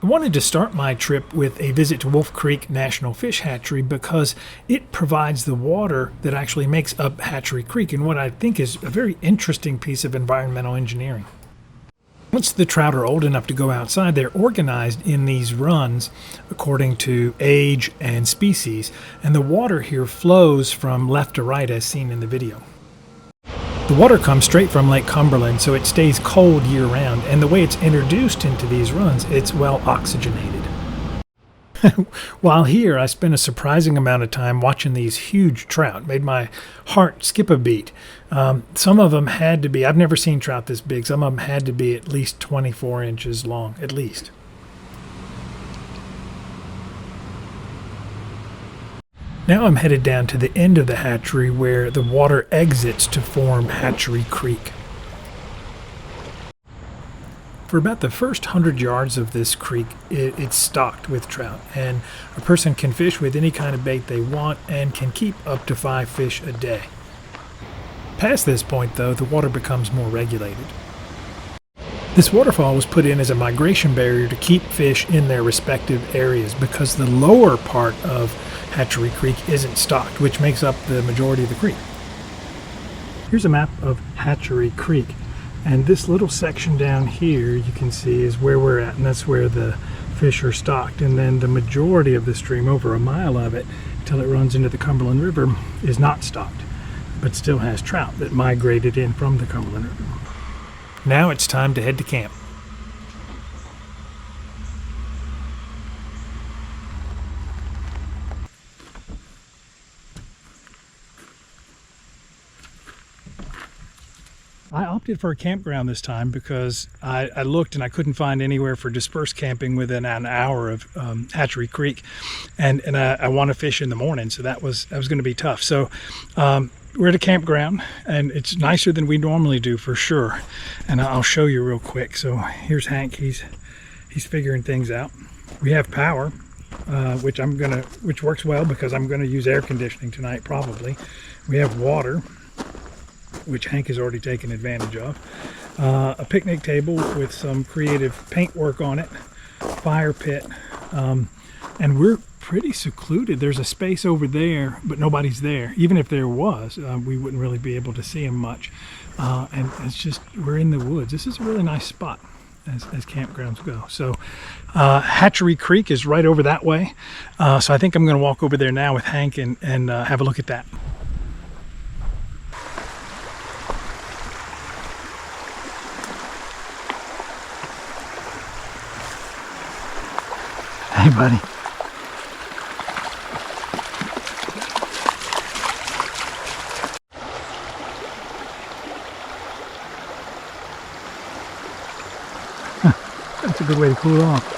I wanted to start my trip with a visit to Wolf Creek National Hatchery because it provides the water that actually makes up Hatchery Creek in what I think is a very interesting piece of environmental engineering. Once the trout are old enough to go outside, they're organized in these runs according to age and species, and the water here flows from left to right as seen in the video. The water comes straight from Lake Cumberland, so it stays cold year-round, and the way it's introduced into these runs, it's well oxygenated. While here, I spent a surprising amount of time watching these huge trout. Made my heart skip a beat. Some of them had to be, I've never seen trout this big, some of them had to be at least 24 inches long, at least. Now I'm headed down to the end of the hatchery where the water exits to form Hatchery Creek. For about the first 100 yards of this creek, it's stocked with trout, and a person can fish with any kind of bait they want and can keep up to 5 fish a day. Past this point, though, the water becomes more regulated. This waterfall was put in as a migration barrier to keep fish in their respective areas because the lower part of Hatchery Creek isn't stocked, which makes up the majority of the creek. Here's a map of Hatchery Creek, and this little section down here you can see is where we're at, and that's where the fish are stocked. And then the majority of the stream, over a mile of it until it runs into the Cumberland River, is not stocked, but still has trout that migrated in from the Cumberland River. Now it's time to head to camp. I opted for a campground this time because I looked and I couldn't find anywhere for dispersed camping within an hour of Hatchery Creek, and I want to fish in the morning, so that was going to be tough. So we're at a campground, and it's nicer than we normally do for sure, and I'll show you real quick. So here's Hank. He's figuring things out. We have power, which works well because I'm gonna use air conditioning tonight probably. We have water, which Hank has already taken advantage of. A picnic table with some creative paint work on it, fire pit, and we're pretty secluded. There's a space over there, but nobody's there. Even if there was, we wouldn't really be able to see him much. And it's just, we're in the woods. This is a really nice spot as campgrounds go. So Hatchery Creek is right over that way. So I think I'm going to walk over there now with Hank and have a look at that. Hey, buddy. That's a good way to cool off.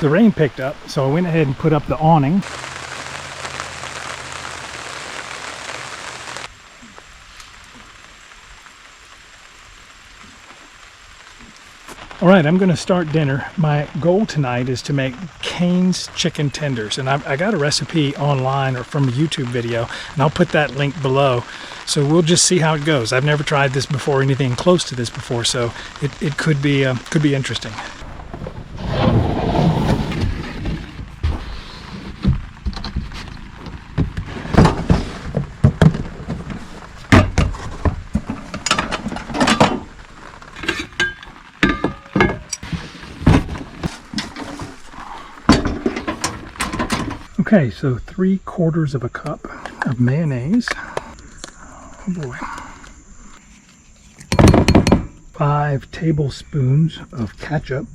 The rain picked up, so I went ahead and put up the awning. All right, I'm going to start dinner. My goal tonight is to make Cane's chicken tenders, and I got a recipe online or from a YouTube video, and I'll put that link below. So we'll just see how it goes. I've never tried this before, anything close to this before, so it could be interesting. Okay, so 3/4 of a cup of mayonnaise. Oh boy. 5 tablespoons of ketchup.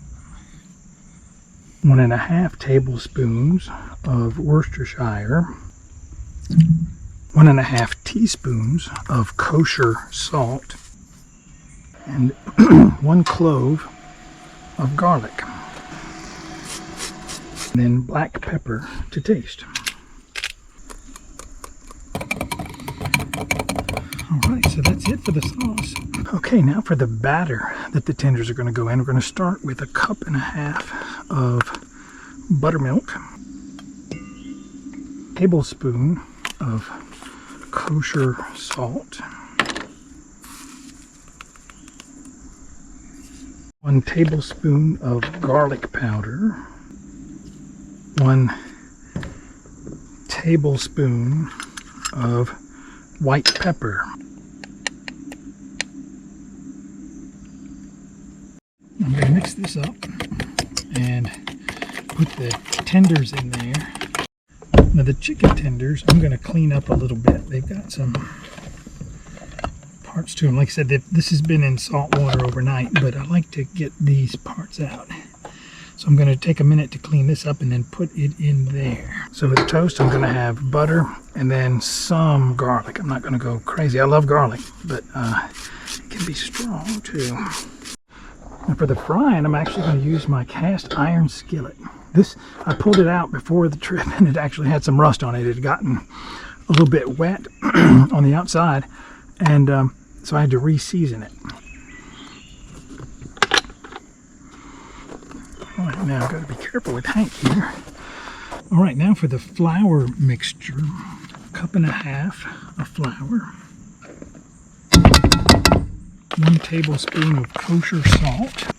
1.5 tablespoons of Worcestershire. 1.5 teaspoons of kosher salt. And 1 clove of garlic. And then black pepper to taste. Alright, so that's it for the sauce. Okay, now for the batter that the tenders are going to go in. We're going to start with 1.5 cups of buttermilk, tablespoon of kosher salt, 1 tablespoon of garlic powder, 1 tablespoon of white pepper. I'm going to mix this up and put the tenders in there. Now the chicken tenders, I'm going to clean up a little bit. They've got some parts to them. Like I said, this has been in salt water overnight, but I like to get these parts out. So I'm going to take a minute to clean this up and then put it in there. So with the toast, I'm going to have butter and then some garlic. I'm not going to go crazy. I love garlic, but it can be strong too. And for the frying, I'm actually going to use my cast iron skillet. This, I pulled it out before the trip and it actually had some rust on it. It had gotten a little bit wet on the outside, and so I had to re-season it. All right, now I've got to be careful with Hank here. All right, now for the flour mixture. 1.5 cups of flour. 1 tablespoon of kosher salt.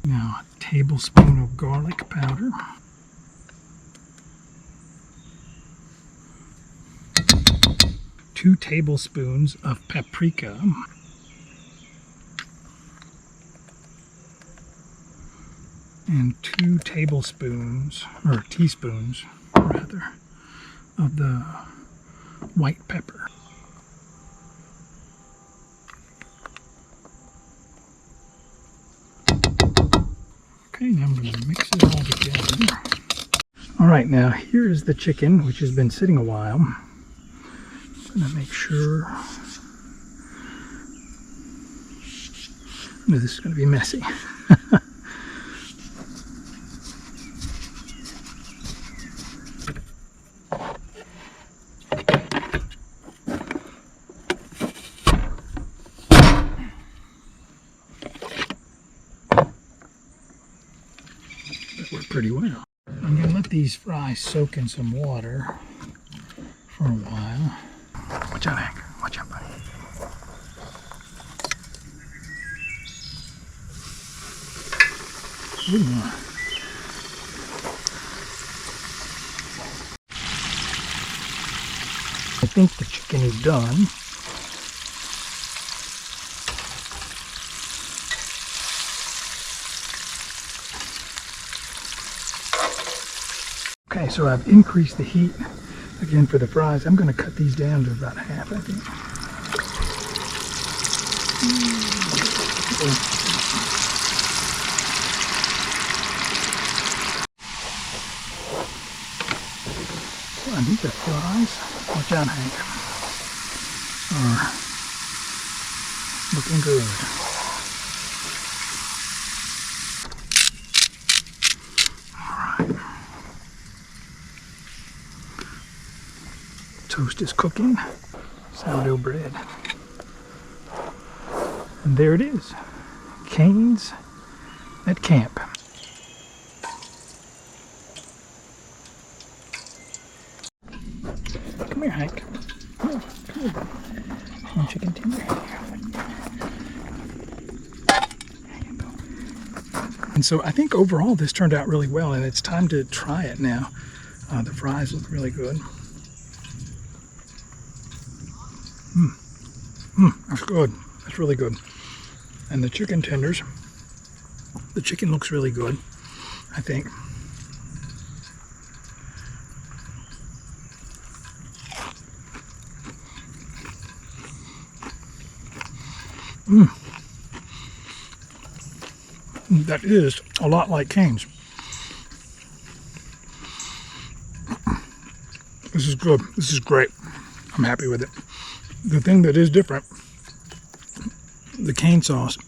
Now, a tablespoon of garlic powder. 2 tablespoons of paprika. And 2 tablespoons, or teaspoons rather, of the white pepper. Okay, now I'm going to mix it all together. All right, now here is the chicken, which has been sitting a while. I'm going to make sure. No, this is going to be messy. Worked pretty well. I'm going to let these fries soak in some water for a while. Watch out, Hank. Watch out, buddy. Ooh. I think the chicken is done. Okay, so I've increased the heat again for the fries. I'm going to cut these down to about half, I think. So I think the fries, watch out, Hank, are looking good. Toast is cooking, sourdough bread, and there it is, canes at camp. Come here, Hank. Come here, come here. One chicken tender. And so I think overall this turned out really well, and it's time to try it now. The fries look really good. That's good. That's really good. And the chicken tenders, the chicken looks really good, I think. That is a lot like Cane's. This is good. This is great. I'm happy with it. The thing that is different, the cane sauce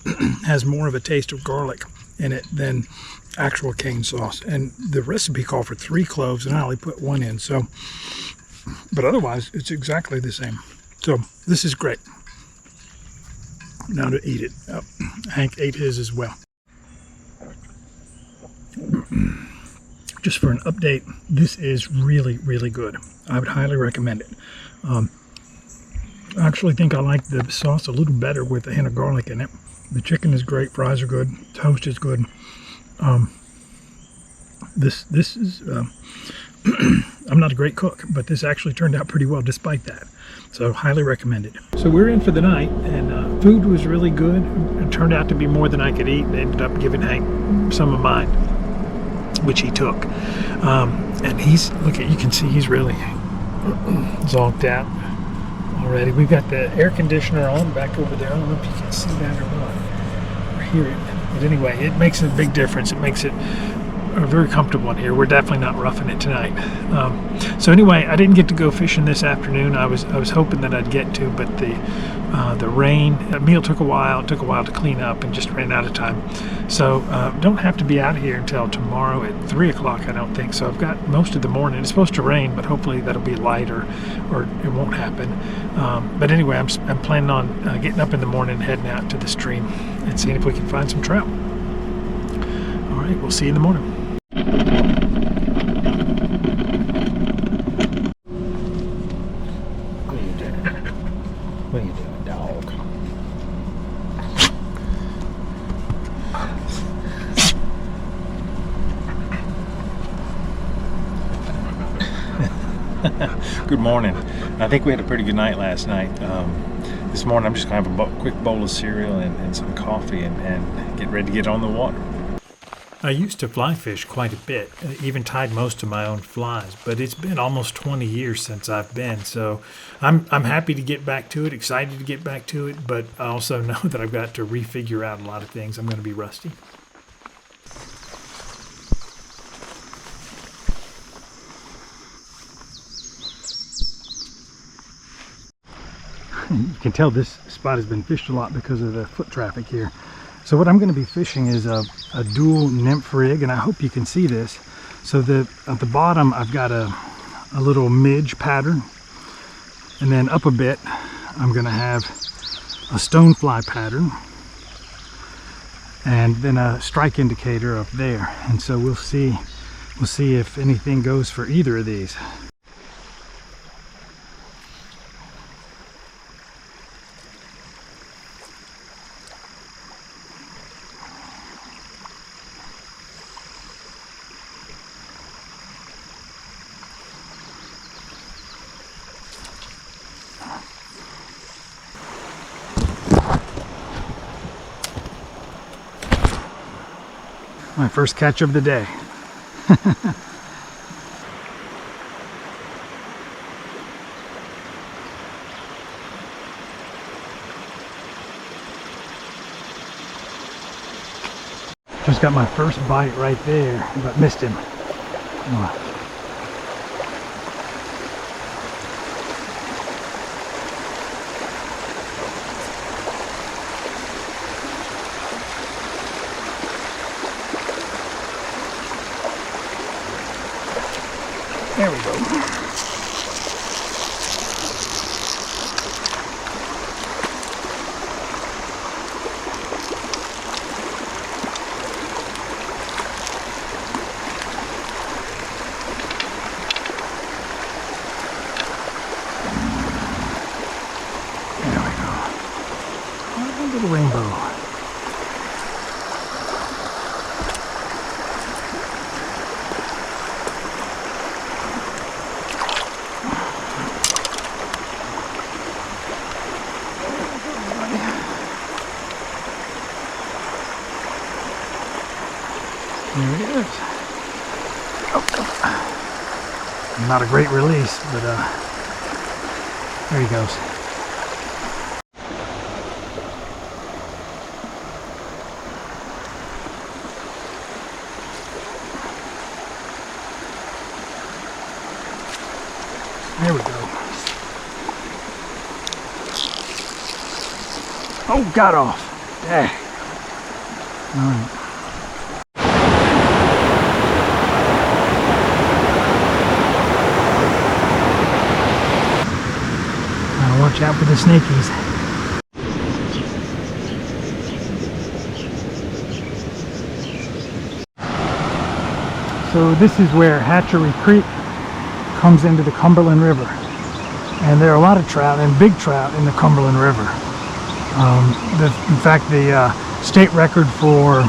has more of a taste of garlic in it than actual cane sauce. And the recipe called for 3 cloves and I only put 1 in. So, but otherwise it's exactly the same. So this is great. Now to eat it. Oh, Hank ate his as well. Just for an update, this is really, really good. I would highly recommend it. I actually think I like the sauce a little better with a hint of garlic in it. The chicken is great, fries are good, toast is good. This is, I'm not a great cook, but this actually turned out pretty well despite that. So highly recommend it. So we're in for the night, and food was really good. It turned out to be more than I could eat, and ended up giving Hank some of mine, which he took. And he's, you can see he's really zonked out already. We've got the air conditioner on back over there. I don't know if you can see that or what, or hear it. But anyway, it makes a big difference. It makes it very comfortable in here. We're definitely not roughing it tonight. So anyway, I didn't get to go fishing this afternoon. I was hoping that I'd get to, but the rain, that meal took a while. It took a while to clean up and just ran out of time. So don't have to be out here until tomorrow at 3 o'clock, I don't think. So I've got most of the morning. It's supposed to rain, but hopefully that'll be light or it won't happen. But anyway, I'm planning on getting up in the morning and heading out to the stream and seeing if we can find some trout. All right, we'll see you in the morning. What are you doing, dog? Good morning. I think we had a pretty good night last night. This morning I'm just going to have a quick bowl of cereal and some coffee and get ready to get on the water. I used to fly fish quite a bit, even tied most of my own flies, but it's been almost 20 years since I've been, so I'm happy to get back to it, excited to get back to it, but I also know that I've got to refigure out a lot of things. I'm going to be rusty. You can tell this spot has been fished a lot because of the foot traffic here. So what I'm going to be fishing is a dual nymph rig, and I hope you can see this. So at the bottom I've got a little midge pattern, and then up a bit I'm going to have a stonefly pattern, and then a strike indicator up there. And so we'll see if anything goes for either of these. My first catch of the day. Just got my first bite right there, but missed him. Oh. There we go. A little rainbow. There he is. Oh. Not a great release, but there he goes. There we go. Oh, got off. Dang. All right. Watch out for the snakies. So this is where Hatchery Creek comes into the Cumberland River. And there are a lot of trout and big trout in the Cumberland River. In fact, the state record for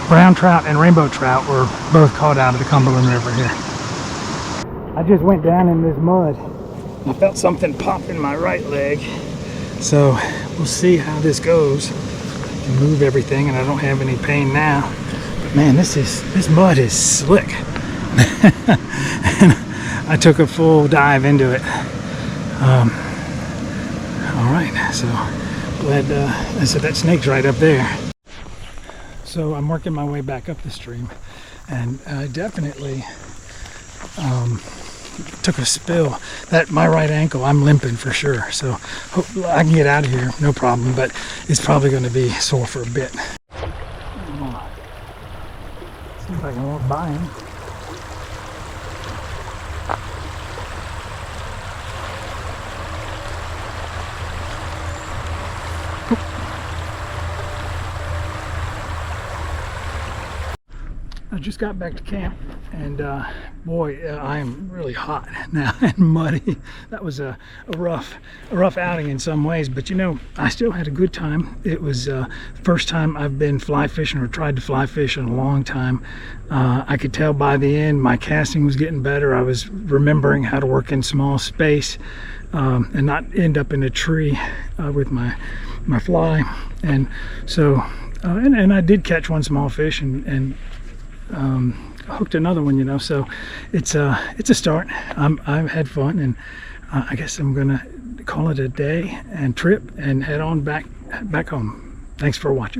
brown trout and rainbow trout were both caught out of the Cumberland River here. I just went down in this mud. I felt something pop in my right leg. So we'll see how this goes. I can move everything and I don't have any pain now. But man, this mud is slick. And I took a full dive into it. All right, so glad I said that snake's right up there. So I'm working my way back up the stream, and I definitely took a spill. That my right ankle, I'm limping for sure. So hope I can get out of here, no problem. But it's probably going to be sore for a bit. See if I can walk by him. I just got back to camp, and boy, I am really hot now and muddy. That was a rough outing in some ways, but you know, I still had a good time. It was the first time I've been fly fishing or tried to fly fish in a long time. I could tell by the end my casting was getting better. I was remembering how to work in small space and not end up in a tree with my fly. And so, and I did catch one small fish and hooked another one, you know. So it's a start. I've had fun, and I guess I'm gonna call it a day and trip and head on back home. Thanks for watching.